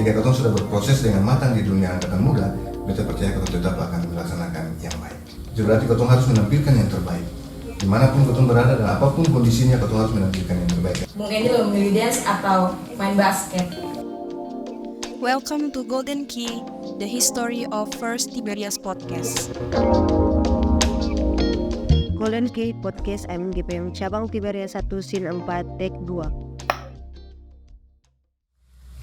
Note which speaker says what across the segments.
Speaker 1: jika ketong sudah berproses dengan matang di dunia angkatan muda, beta percaya ketong tetap akan melaksanakan yang baik. Jadi berarti ketong harus menampilkan yang terbaik. Dimanapun ketong berada dan apapun kondisinya, ketong harus menampilkan yang terbaik.
Speaker 2: Bung Endi lebih memilih dance atau main basket?
Speaker 3: Welcome to Golden Key, the history of First Tiberias Podcast.
Speaker 4: Golden Key Podcast MGPM Cabang Tiberias 1 Sin 4 Take 2.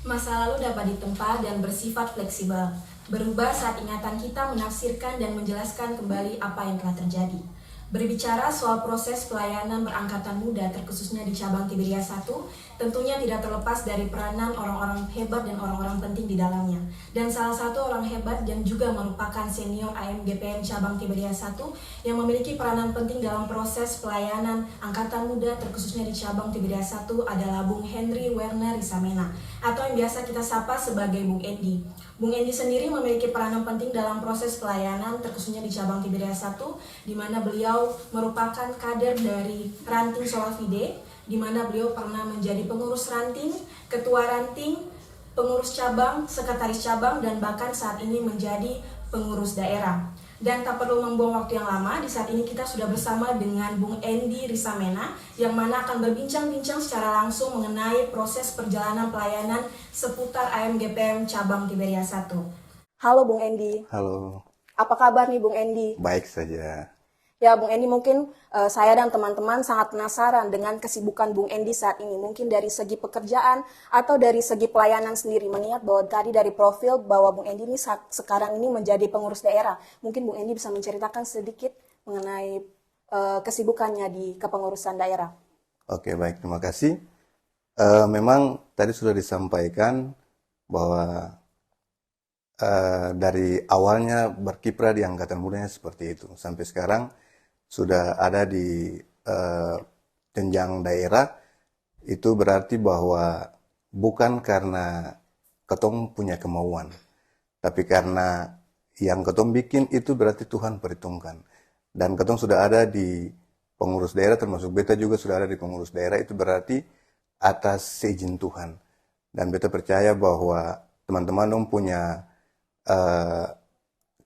Speaker 2: Masa lalu dapat ditempa dan bersifat fleksibel, berubah saat ingatan kita menafsirkan dan menjelaskan kembali apa yang telah terjadi. Berbicara soal proses pelayanan berangkatan muda terkhususnya di cabang Tiberias 1, tentunya tidak terlepas dari peranan orang-orang hebat dan orang-orang penting di dalamnya. Dan salah satu orang hebat dan juga merupakan senior AMGPM cabang Tiberias 1 yang memiliki peranan penting dalam proses pelayanan angkatan muda terkhususnya di cabang Tiberias 1 adalah Bung Henry Werner Risamena atau yang biasa kita sapa sebagai Bung Endi. Bung Endi sendiri memiliki peranan penting dalam proses pelayanan terkhususnya di cabang Tiberias 1 di mana beliau merupakan kader dari ranting Solafide, di mana beliau pernah menjadi pengurus ranting, ketua ranting, pengurus cabang, sekretaris cabang, dan bahkan saat ini menjadi pengurus daerah. Dan tak perlu membuang waktu yang lama, di saat ini kita sudah bersama dengan Bung Endi Risamena yang mana akan berbincang-bincang secara langsung mengenai proses perjalanan pelayanan seputar AMGPM cabang Tiberias 1. Halo Bung Endi.
Speaker 1: Halo.
Speaker 2: Apa kabar nih Bung Endi?
Speaker 1: Baik saja.
Speaker 2: Ya Bung Endi, mungkin saya dan teman-teman sangat penasaran dengan kesibukan Bung Endi saat ini. Mungkin dari segi pekerjaan atau dari segi pelayanan sendiri. Mengingat bahwa tadi dari profil bahwa Bung Endi ini sekarang ini menjadi pengurus daerah. Mungkin Bung Endi bisa menceritakan sedikit mengenai kesibukannya di kepengurusan daerah.
Speaker 1: Oke, baik. Terima kasih. Memang tadi sudah disampaikan bahwa dari awalnya berkiprah di angkatan mudanya seperti itu. Sampai sekarang sudah ada di jenjang daerah, itu berarti bahwa bukan karena ketong punya kemauan, tapi karena yang ketong bikin itu berarti Tuhan perhitungkan. Dan ketong sudah ada di pengurus daerah, termasuk beta juga sudah ada di pengurus daerah, itu berarti atas seizin Tuhan. Dan beta percaya bahwa teman-teman dong punya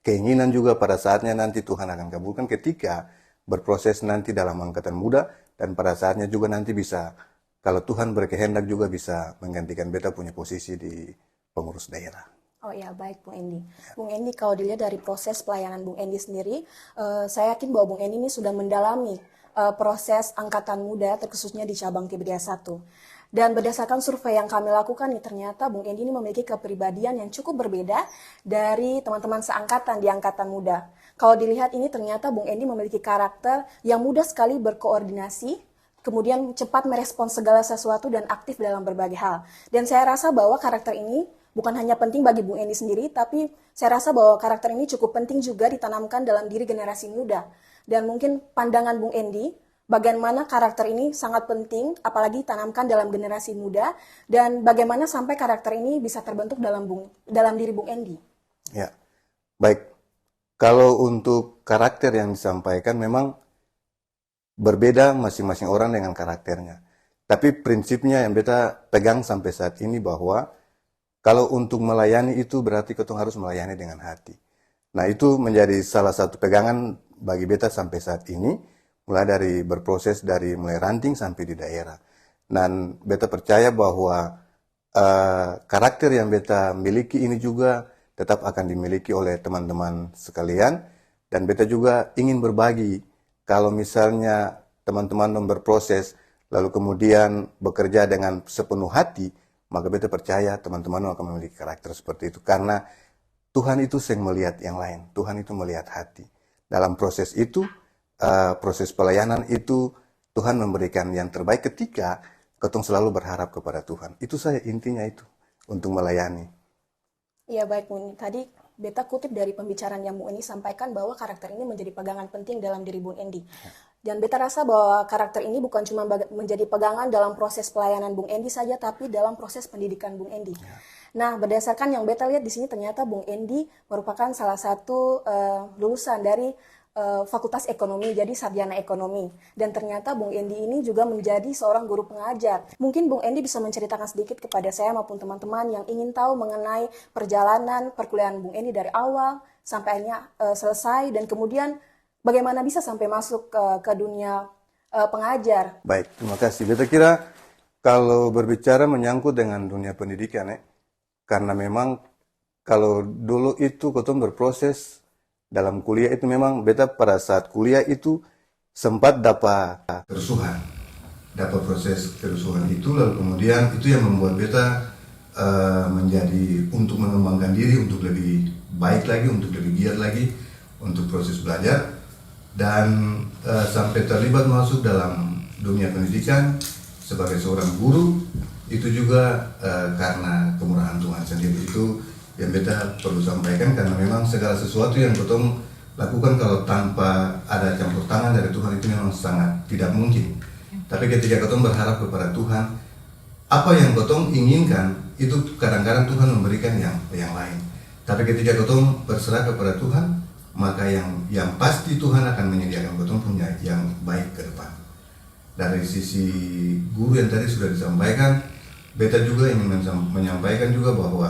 Speaker 1: keinginan juga pada saatnya nanti Tuhan akan kabulkan ketika berproses nanti dalam angkatan muda, dan pada saatnya juga nanti bisa, kalau Tuhan berkehendak juga bisa menggantikan beta punya posisi di pengurus daerah.
Speaker 2: Oh ya, baik Bung Endi. Bung Endi, kalau dilihat dari proses pelayanan Bung Endi sendiri, saya yakin bahwa Bung Endi ini sudah mendalami proses angkatan muda terkhususnya di cabang Tiberias 1. Dan berdasarkan survei yang kami lakukan nih, ternyata Bung Endi ini memiliki kepribadian yang cukup berbeda dari teman-teman seangkatan di angkatan muda. Kalau dilihat ini ternyata Bung Endi memiliki karakter yang mudah sekali berkoordinasi, kemudian cepat merespons segala sesuatu dan aktif dalam berbagai hal. Dan saya rasa bahwa karakter ini bukan hanya penting bagi Bung Endi sendiri, tapi saya rasa bahwa karakter ini cukup penting juga ditanamkan dalam diri generasi muda. Dan mungkin pandangan Bung Endi, bagaimana karakter ini sangat penting, apalagi ditanamkan dalam generasi muda, dan bagaimana sampai karakter ini bisa terbentuk dalam diri Bung Endi.
Speaker 1: Ya, baik. Kalau untuk karakter yang disampaikan memang berbeda masing-masing orang dengan karakternya. Tapi prinsipnya yang beta pegang sampai saat ini bahwa kalau untuk melayani itu berarti ketong harus melayani dengan hati. Nah itu menjadi salah satu pegangan bagi beta sampai saat ini, mulai dari berproses dari mulai ranting sampai di daerah. Dan beta percaya bahwa karakter yang beta miliki ini juga tetap akan dimiliki oleh teman-teman sekalian. Dan beta juga ingin berbagi, kalau misalnya teman-teman berproses, lalu kemudian bekerja dengan sepenuh hati, maka beta percaya teman-teman akan memiliki karakter seperti itu. Karena Tuhan itu sering melihat yang lain, Tuhan itu melihat hati. Dalam proses itu, proses pelayanan itu, Tuhan memberikan yang terbaik ketika ketong selalu berharap kepada Tuhan. Itu saja intinya itu, untuk melayani.
Speaker 2: Iya baik Bung, tadi beta kutip dari pembicaraan yang Bung Endi sampaikan bahwa karakter ini menjadi pegangan penting dalam diri Bung Endi. Dan beta rasa bahwa karakter ini bukan cuma menjadi pegangan dalam proses pelayanan Bung Endi saja, tapi dalam proses pendidikan Bung Endi. Nah, berdasarkan yang beta lihat di sini ternyata Bung Endi merupakan salah satu lulusan dari
Speaker 5: Fakultas Ekonomi, jadi sarjana ekonomi. Dan ternyata Bung Endi ini juga menjadi seorang guru pengajar. Mungkin Bung Endi bisa menceritakan sedikit kepada saya maupun teman-teman yang ingin tahu mengenai perjalanan perkuliahan Bung Endi dari awal sampai akhirnya selesai, dan kemudian bagaimana bisa sampai masuk ke dunia pengajar.
Speaker 1: Baik, terima kasih. Beta kira kalau berbicara menyangkut dengan dunia pendidikan, karena memang kalau dulu itu ketemu berproses dalam kuliah itu memang beta pada saat kuliah itu sempat dapat kerusuhan, dapat proses kerusuhan itu, lalu kemudian itu yang membuat beta menjadi untuk mengembangkan diri, untuk lebih baik lagi, untuk lebih giat lagi untuk proses belajar, dan sampai terlibat masuk dalam dunia pendidikan sebagai seorang guru. Itu juga karena kemurahan Tuhan sendiri. Itu yang beta perlu sampaikan, karena memang segala sesuatu yang ketong lakukan kalau tanpa ada campur tangan dari Tuhan itu memang sangat tidak mungkin. Tapi ketika ketong berharap kepada Tuhan, apa yang ketong inginkan itu kadang-kadang Tuhan memberikan yang lain. Tapi ketika ketong berserah kepada Tuhan, maka yang pasti Tuhan akan menyediakan ketong punya yang baik ke depan. Dari sisi guru yang tadi sudah disampaikan, beta juga ingin menyampaikan juga bahwa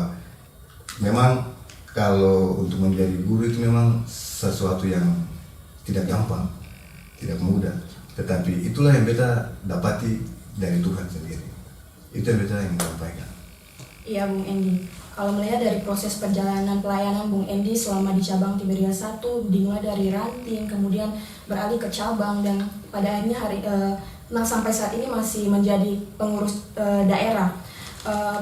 Speaker 1: memang kalau untuk menjadi guru itu memang sesuatu yang tidak gampang, tidak mudah. Tetapi itulah yang beta dapati dari Tuhan sendiri. Itu yang beta ingin sampaikan.
Speaker 2: Iya Bung Endi, kalau melihat dari proses perjalanan pelayanan Bung Endi selama di cabang Tiberias 1, dimulai dari ranting, kemudian beralih ke cabang, dan pada akhirnya sampai saat ini masih menjadi pengurus daerah.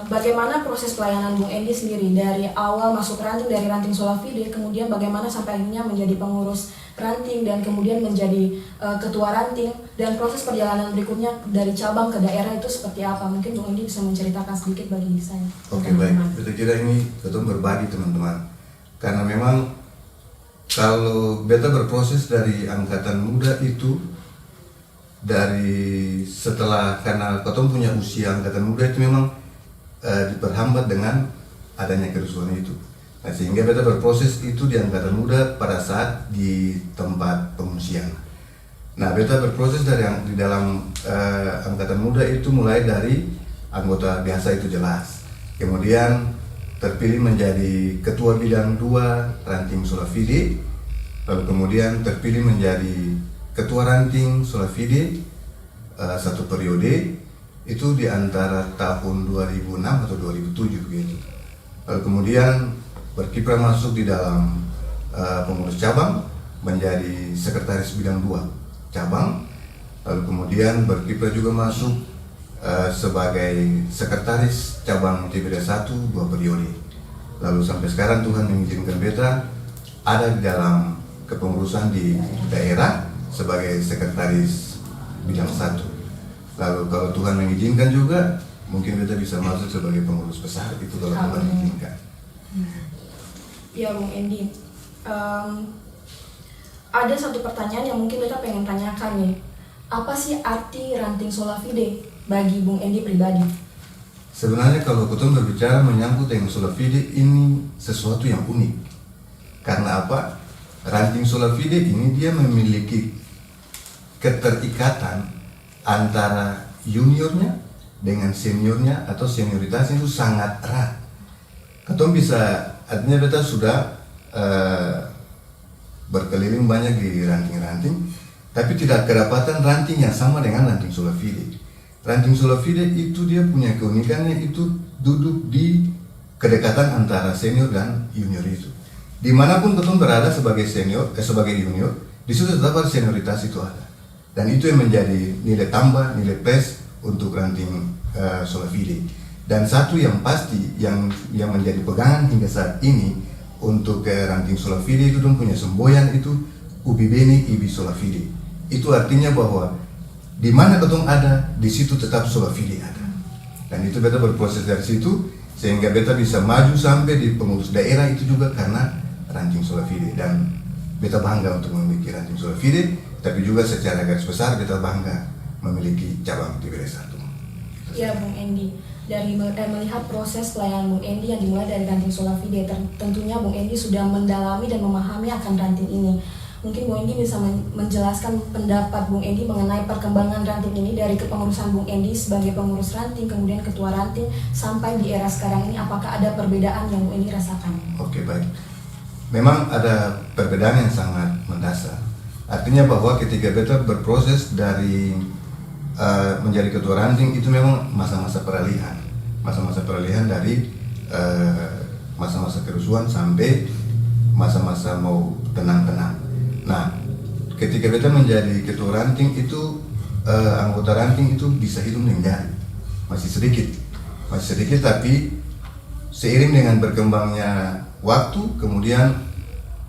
Speaker 2: Bagaimana proses pelayanan Bung Endi sendiri dari awal masuk ranting, dari ranting Solafide, kemudian bagaimana sampai akhirnya menjadi pengurus ranting dan kemudian menjadi ketua ranting, dan proses perjalanan berikutnya dari cabang ke daerah itu seperti apa? Mungkin Bung Endi bisa menceritakan sedikit bagi saya.
Speaker 1: Oke, baik. Saya kira ini betul berbagi teman-teman, karena memang kalau beta berproses dari angkatan muda itu, dari setelah karena ketemu punya usia angkatan muda itu memang diperhambat dengan adanya kerusuhan itu. Nah, sehingga beta berproses itu di angkatan muda pada saat di tempat pengungsian. Nah, beta berproses di dalam angkatan muda itu mulai dari anggota biasa itu jelas. Kemudian terpilih menjadi ketua bidang 2 ranting Solafide, lalu kemudian terpilih menjadi ketua ranting Solafide satu periode. Itu di antara tahun 2006 atau 2007 begitu. Lalu kemudian berkiprah masuk di dalam pengurus cabang, menjadi sekretaris bidang 2 cabang. Lalu kemudian berkiprah juga masuk sebagai sekretaris cabang Tiberias 1 2 periode. Lalu sampai sekarang Tuhan mengizinkan beta ada di dalam kepengurusan di daerah sebagai sekretaris bidang 1. Lalu kalau Tuhan mengizinkan juga, mungkin kita bisa masuk sebagai pengurus besar itu kalau Tuhan mengizinkan.
Speaker 2: Ya Bung Endi, ada satu pertanyaan yang mungkin kita pengen tanyakan nih. Apa sih arti ranting Solafide bagi Bung Endi pribadi?
Speaker 1: Sebenarnya kalau kita berbicara menyangkut dengan Solafide, ini sesuatu yang unik. Karena apa? Ranting Solafide ini dia memiliki keterikatan antara juniornya dengan seniornya atau senioritasnya itu sangat erat. Ketong bisa, artinya beta sudah berkeliling banyak di ranting-ranting, tapi tidak kedapatan ranting yang sama dengan ranting Solafide. Ranting Solafide itu dia punya keunikannya itu duduk di kedekatan antara senior dan junior itu. Dimanapun ketong berada sebagai senior, sebagai junior, di situ tetap ada senioritas itu ada. Dan itu yang menjadi nilai tambah, nilai plus untuk ranting Solafide. Dan satu yang pasti yang menjadi pegangan hingga saat ini untuk ranting Solafide itu dong punya semboyan itu ubi beni ibi Solafide. Itu artinya bahwa di mana ketong ada, di situ tetap Solafide ada. Dan itu beta berproses dari situ sehingga beta bisa maju sampai di pengurus daerah itu juga karena ranting Solafide. Dan beta bangga untuk memiliki ranting Solafide. Tapi juga secara garis besar kita bangga memiliki cabang Tiberias 1.
Speaker 2: Ya Bung Endi, dari melihat proses pelayanan Bung Endi yang dimulai dari ranting Solafide, tentunya Bung Endi sudah mendalami dan memahami akan ranting ini. Mungkin Bung Endi bisa menjelaskan pendapat Bung Endi mengenai perkembangan ranting ini dari kepengurusan Bung Endi sebagai pengurus ranting, kemudian ketua ranting, sampai di era sekarang ini, apakah ada perbedaan yang Bung Endi rasakan?
Speaker 1: Oke, baik. Memang ada perbedaan yang sangat mendasar. Artinya bahwa ketika beta berproses dari menjadi ketua ranting itu memang masa-masa peralihan. Masa-masa peralihan dari masa-masa kerusuhan sampai masa-masa mau tenang-tenang. Nah, ketika beta menjadi ketua ranting itu anggota ranting itu bisa hitung dengan jari, masih sedikit, tapi seiring dengan berkembangnya waktu, kemudian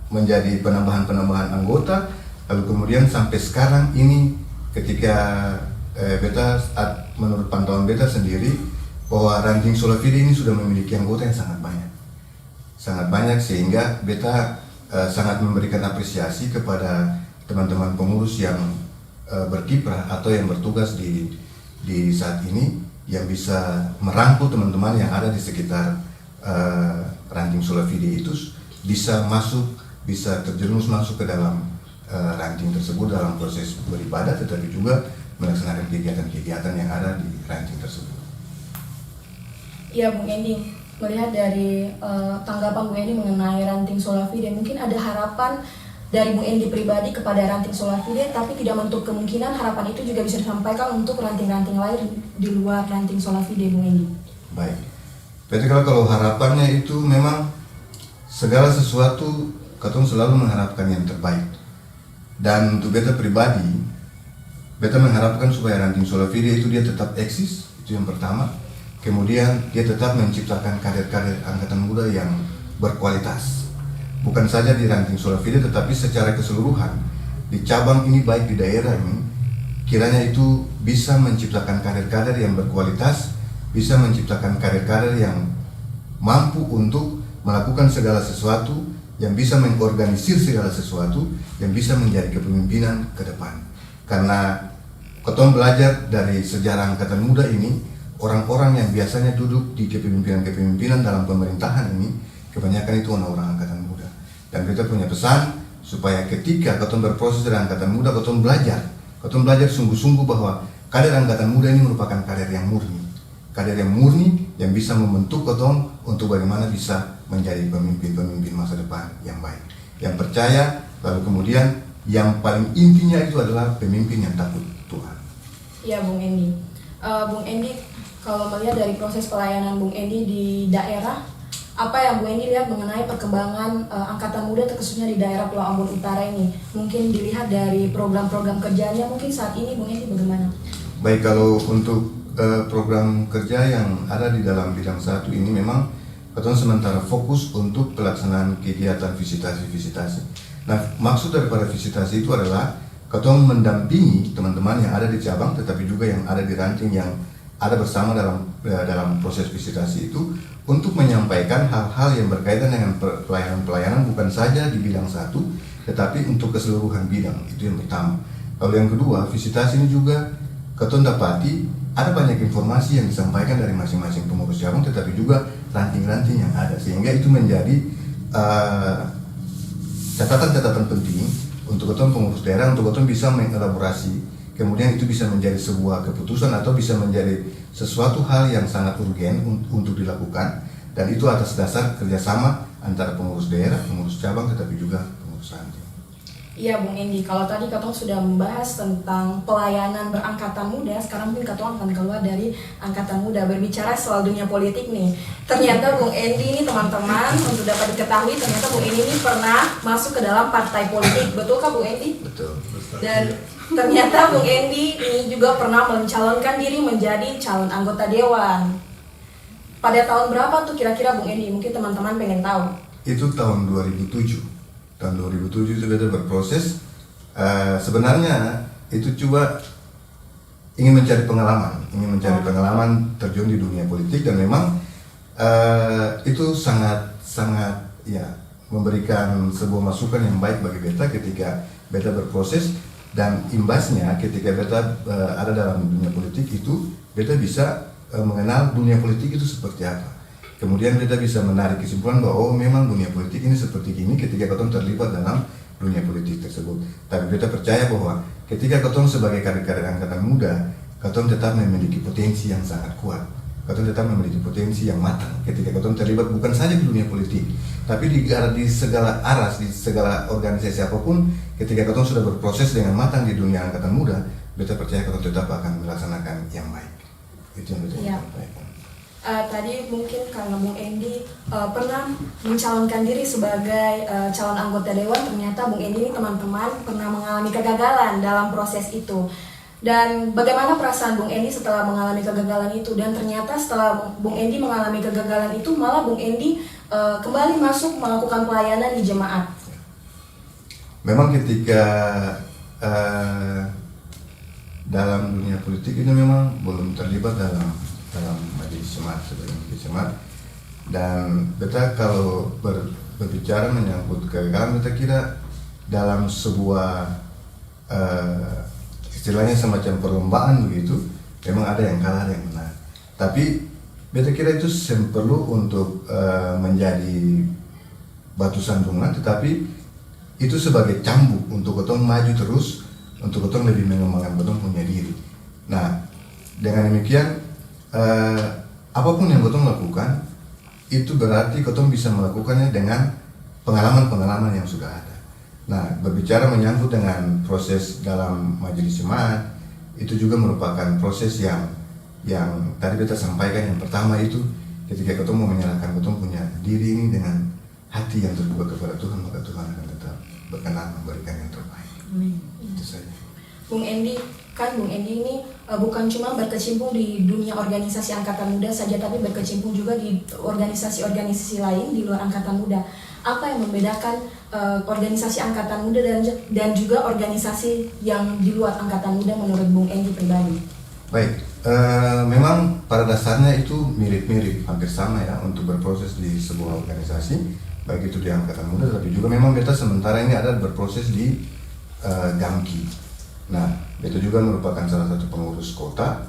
Speaker 1: menjadi penambahan anggota, lalu kemudian sampai sekarang ini ketika beta menurut pantauan beta sendiri bahwa ranting Solafide ini sudah memiliki anggota yang sangat banyak sehingga beta sangat memberikan apresiasi kepada teman-teman pengurus yang berkiprah atau yang bertugas di saat ini yang bisa merangkul teman-teman yang ada di sekitar ranting Solafide itu bisa terjerumus masuk ke dalam ranting tersebut dalam proses beribadah, tetapi juga melaksanakan kegiatan-kegiatan yang ada di ranting tersebut.
Speaker 2: Ya, Bung Endi, melihat dari tanggapan Bung Endi mengenai ranting Solafide, mungkin ada harapan dari Bung Endi pribadi kepada ranting Solafide, tapi tidak menutup kemungkinan harapan itu juga bisa disampaikan untuk ranting-ranting lain di luar ranting Solafide, Bung Endi.
Speaker 1: Baik. Berarti kalau harapannya itu memang segala sesuatu katong selalu mengharapkan yang terbaik. Dan untuk beta pribadi, beta mengharapkan supaya ranting Solafide itu dia tetap eksis, itu yang pertama. Kemudian dia tetap menciptakan kader-kader angkatan muda yang berkualitas. Bukan saja di ranting Solafide tetapi secara keseluruhan di cabang ini, baik di daerah ini, kiranya itu bisa menciptakan kader-kader yang berkualitas, bisa menciptakan kader-kader yang mampu untuk melakukan segala sesuatu, yang bisa mengorganisir segala sesuatu, yang bisa menjadi kepemimpinan ke depan. Karena ketong belajar dari sejarah angkatan muda ini, orang-orang yang biasanya duduk di kepemimpinan dalam pemerintahan ini, kebanyakan itu orang-orang angkatan muda. Dan kita punya pesan supaya ketika ketong berproses dari angkatan muda, ketong belajar sungguh-sungguh bahwa kader angkatan muda ini merupakan kader yang murni yang bisa membentuk ketong untuk bagaimana bisa menjadi pemimpin masa depan yang baik, yang percaya, lalu kemudian yang paling intinya itu adalah pemimpin yang takut Tuhan.
Speaker 2: Ya, Bung Endi. Bung Endi, kalau melihat dari proses pelayanan Bung Endi di daerah, apa yang Bung Endi lihat mengenai perkembangan angkatan muda khususnya di daerah Pulau Ambon Utara ini? Mungkin dilihat dari program-program kerjanya, mungkin saat ini Bung Endi bagaimana?
Speaker 1: Baik, kalau untuk program kerja yang ada di dalam bidang satu ini memang ketong sementara fokus untuk pelaksanaan kegiatan visitasi. Nah, maksud daripada visitasi itu adalah ketong mendampingi teman-teman yang ada di cabang, tetapi juga yang ada di ranting yang ada bersama dalam proses visitasi itu untuk menyampaikan hal-hal yang berkaitan dengan pelayanan bukan saja di bidang satu, tetapi untuk keseluruhan bidang. Itu yang pertama. Lalu yang kedua, visitasi ini juga ketong dapati ada banyak informasi yang disampaikan dari masing-masing pengurus cabang, tetapi juga ranting-ranting yang ada, sehingga itu menjadi catatan-catatan penting untuk ketong pengurus daerah, untuk ketong bisa mengelaborasi, kemudian itu bisa menjadi sebuah keputusan atau bisa menjadi sesuatu hal yang sangat urgen untuk dilakukan, dan itu atas dasar kerjasama antara pengurus daerah, pengurus cabang, tetapi juga pengurus ranting.
Speaker 2: Iya, Bung Endi, kalau tadi Katong sudah membahas tentang pelayanan berangkatan muda, sekarang mungkin Katong akan keluar dari angkatan muda, berbicara soal dunia politik nih. Ternyata Bung Endi ini teman-teman, untuk dapat diketahui, ternyata Bung Endi ini pernah masuk ke dalam partai politik, betulkah Bung Endi?
Speaker 1: Betul.
Speaker 2: Dan ternyata Bung Endi ini juga pernah mencalonkan diri menjadi calon anggota dewan. Pada tahun berapa tuh kira-kira Bung Endi? Mungkin teman-teman pengen tahu.
Speaker 1: Itu tahun 2007. Tahun 2007 itu beta berproses. Sebenarnya itu coba ingin mencari pengalaman terjun di dunia politik, dan memang itu sangat ya memberikan sebuah masukan yang baik bagi beta ketika beta berproses, dan imbasnya ketika beta ada dalam dunia politik itu beta bisa mengenal dunia politik itu seperti apa. Kemudian kita bisa menarik kesimpulan bahwa memang dunia politik ini seperti gini ketika kita terlibat dalam dunia politik tersebut. Tapi beta percaya bahwa ketika ketong sebagai kader-kader angkatan muda, ketong tetap memiliki potensi yang sangat kuat. Ketong tetap memiliki potensi yang matang ketika ketong terlibat bukan saja di dunia politik, tapi di segala aras, di segala organisasi apapun. Ketika ketong sudah berproses dengan matang di dunia angkatan muda, beta percaya ketong tetap akan melaksanakan yang baik. Itu yang beta sampaikan.
Speaker 2: Tadi mungkin karena Bung Endi pernah mencalonkan diri sebagai calon anggota dewan, ternyata Bung Endi ini teman-teman pernah mengalami kegagalan dalam proses itu. Dan bagaimana perasaan Bung Endi setelah mengalami kegagalan itu? Dan ternyata setelah Bung Endi mengalami kegagalan itu, malah Bung Endi kembali masuk melakukan pelayanan di jemaat.
Speaker 1: Memang ketika dalam dunia politik itu memang belum terlibat dalam majelis jemaat, sebelum majelis jemaat. Dan beta kalau berbicara menyangkut kegagalan, beta kira dalam sebuah istilahnya semacam perlombaan begitu, memang ada yang kalah, ada yang menang. Tapi beta kira itu perlu untuk menjadi batu sandungan, tetapi itu sebagai cambuk untuk ketong maju terus, untuk ketong lebih mengembangkan ketong punya diri. Nah, dengan demikian apapun yang ketong lakukan, itu berarti ketong bisa melakukannya dengan pengalaman-pengalaman yang sudah ada. Nah, berbicara menyangkut dengan proses dalam majelis jemaat, itu juga merupakan proses yang tadi beta sampaikan. Yang pertama itu ketika ketong mau menyerahkan ketong punya diri ini dengan hati yang terbuka kepada Tuhan, maka Tuhan akan tetap berkenan memberikan yang terbaik. Itu saja.
Speaker 2: Bung Endi, kan Bung Endi ini bukan cuma berkecimpung di dunia organisasi Angkatan Muda saja, tapi berkecimpung juga di organisasi-organisasi lain di luar Angkatan Muda. Apa yang membedakan organisasi Angkatan Muda dan juga organisasi yang di luar Angkatan Muda menurut Bung Endi pribadi?
Speaker 1: Baik, memang pada dasarnya itu mirip-mirip, hampir sama ya untuk berproses di sebuah organisasi, baik itu di Angkatan Muda, tapi juga memang beta sementara ini ada berproses di Gamki. Nah, itu juga merupakan salah satu pengurus kota,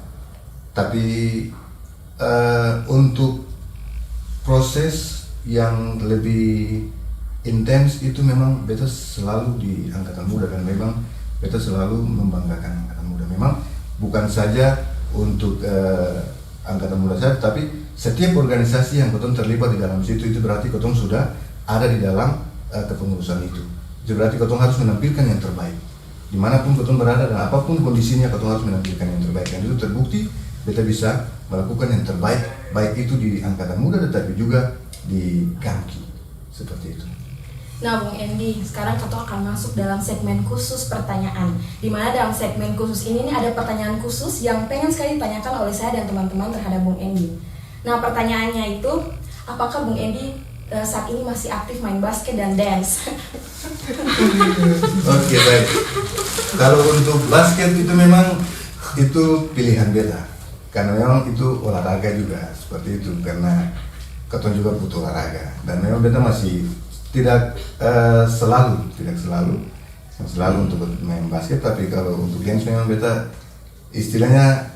Speaker 1: tapi untuk proses yang lebih intens itu memang beta selalu di Angkatan Muda, dan memang beta selalu membanggakan Angkatan Muda. Memang bukan saja untuk Angkatan Muda saja, tapi setiap organisasi yang ketong terlibat di dalam situ, itu berarti ketong sudah ada di dalam kepengurusan itu. Itu berarti ketong harus menampilkan yang terbaik. Dimanapun ketong berada dan apapun kondisinya, ketong harus menampilkan yang terbaik. Dan itu terbukti beta bisa melakukan yang terbaik, baik itu di Angkatan Muda tetapi juga di Gamki, seperti itu.
Speaker 2: Nah, Bung Endi, sekarang kita akan masuk dalam segmen khusus pertanyaan. Di mana dalam segmen khusus ini ada pertanyaan khusus yang pengen sekali ditanyakan oleh saya dan teman-teman terhadap Bung Endi. Nah, pertanyaannya itu, apakah Bung Endi saat ini masih aktif main basket dan dance?
Speaker 1: Oke, baik. Kalau untuk basket itu memang itu pilihan beta, karena memang itu olahraga juga seperti itu, karena ketong juga butuh olahraga, dan memang beta masih tidak selalu untuk main basket. Tapi kalau untuk games memang beta istilahnya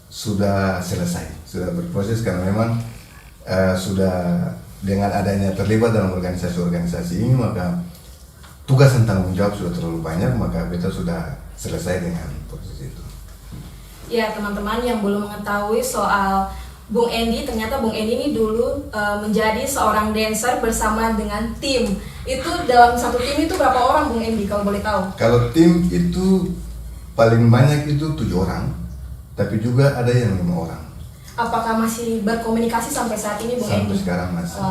Speaker 1: sudah selesai, sudah berproses, karena memang sudah dengan adanya terlibat dalam organisasi-organisasi ini, maka tugas dan tanggung jawab sudah terlalu banyak, maka beta sudah selesai dengan proses itu.
Speaker 2: Ya, teman-teman yang belum mengetahui soal Bung Endi, ternyata Bung Endi ini dulu menjadi seorang dancer bersama dengan tim. Itu dalam satu tim itu berapa orang Bung Endi kalau boleh tahu?
Speaker 1: Kalau tim itu paling banyak itu 7 orang, tapi juga ada yang 5 orang.
Speaker 2: Apakah masih berkomunikasi sampai saat ini Bung
Speaker 1: Sampai
Speaker 2: Endi?
Speaker 1: sekarang masih.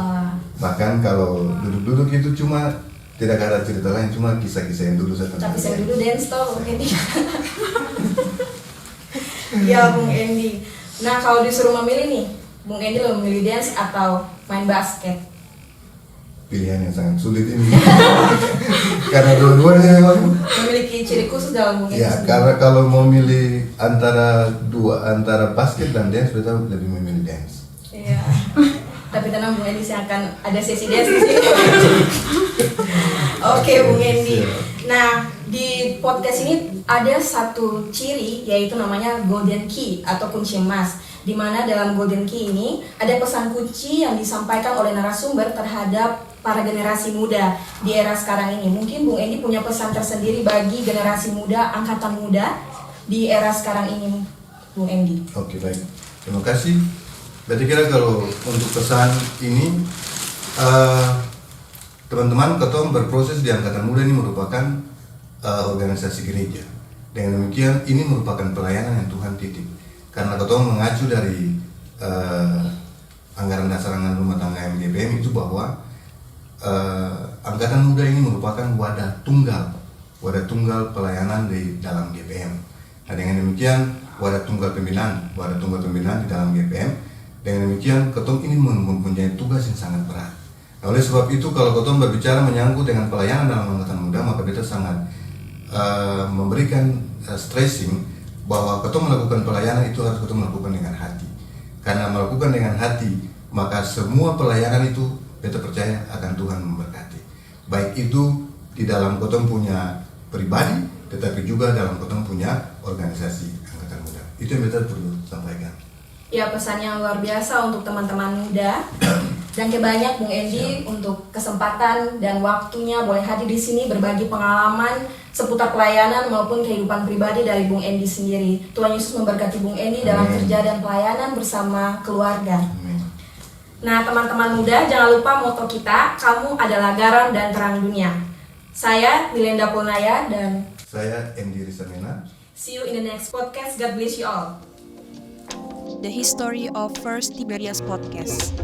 Speaker 1: Bahkan kalau duduk-duduk itu cuma tidak ada cerita lain, cuma kisah-kisah yang dulu saya
Speaker 2: Tapi saya dulu dance tau Bung Endi. Ya Bung Endi. Nah, kalau disuruh memilih nih, Bung Endi lebih memilih dance atau main basket?
Speaker 1: Pilihan yang sangat sulit ini. Karena dua-duanya memang
Speaker 2: Memiliki ciri khusus dalam Bung Endi
Speaker 1: ya,
Speaker 2: sendiri.
Speaker 1: karena kalau mau milih antara basket dan dance, beta lebih memilih dance.
Speaker 2: Iya. Tapi tenang Bung Endi, saya akan ada sesi dance di sini. Oke Bung Endi. Nah, di podcast ini ada satu ciri, yaitu namanya golden key atau kunci emas. di mana dalam Golden Key ini ada pesan kunci yang disampaikan oleh narasumber terhadap para generasi muda di era sekarang ini. Mungkin Bung Endi punya pesan tersendiri bagi generasi muda, angkatan muda di era sekarang ini, Bung Endi.
Speaker 1: Oke, baik. Terima kasih. Berarti kira kalau untuk pesan ini, teman-teman, ketong berproses di angkatan muda ini merupakan organisasi gereja. Dengan demikian, ini merupakan pelayanan yang Tuhan titip. Karena ketong mengacu dari anggaran dasar anggaran rumah tangga MGPM itu bahwa angkatan muda ini merupakan wadah tunggal pelayanan di dalam GPM. Nah, dengan demikian wadah tunggal pembinaan di dalam GPM. Dengan demikian, ketong ini mempunyai tugas yang sangat berat. Nah, oleh sebab itu, kalau ketong berbicara menyangkut dengan pelayanan dalam angkatan muda, maka kita sangat memberikan stressing bahwa ketong melakukan pelayanan itu harus ketong melakukan dengan hati. Karena melakukan dengan hati, maka semua pelayanan itu kita percaya akan Tuhan memberkati. Baik itu di dalam ketong punya pribadi, tetapi juga dalam ketong punya organisasi angkatan muda. Itu yang kita perlu sampaikan.
Speaker 2: Ya, pesan yang luar biasa untuk teman-teman muda. Dan banyak Bung Endi untuk kesempatan dan waktunya boleh hadir di sini berbagi pengalaman seputar pelayanan maupun kehidupan pribadi dari Bung Endi sendiri. Tuhan Yesus memberkati Bung Endi dalam kerja dan pelayanan bersama keluarga.
Speaker 1: Amin.
Speaker 2: Nah, teman-teman muda, jangan lupa moto kita, kamu adalah garam dan terang dunia. Saya Milenda Purnaya dan
Speaker 1: Saya Endi Risamena.
Speaker 2: see you in the next podcast. God bless you all.
Speaker 3: The History of First Tiberias Podcast.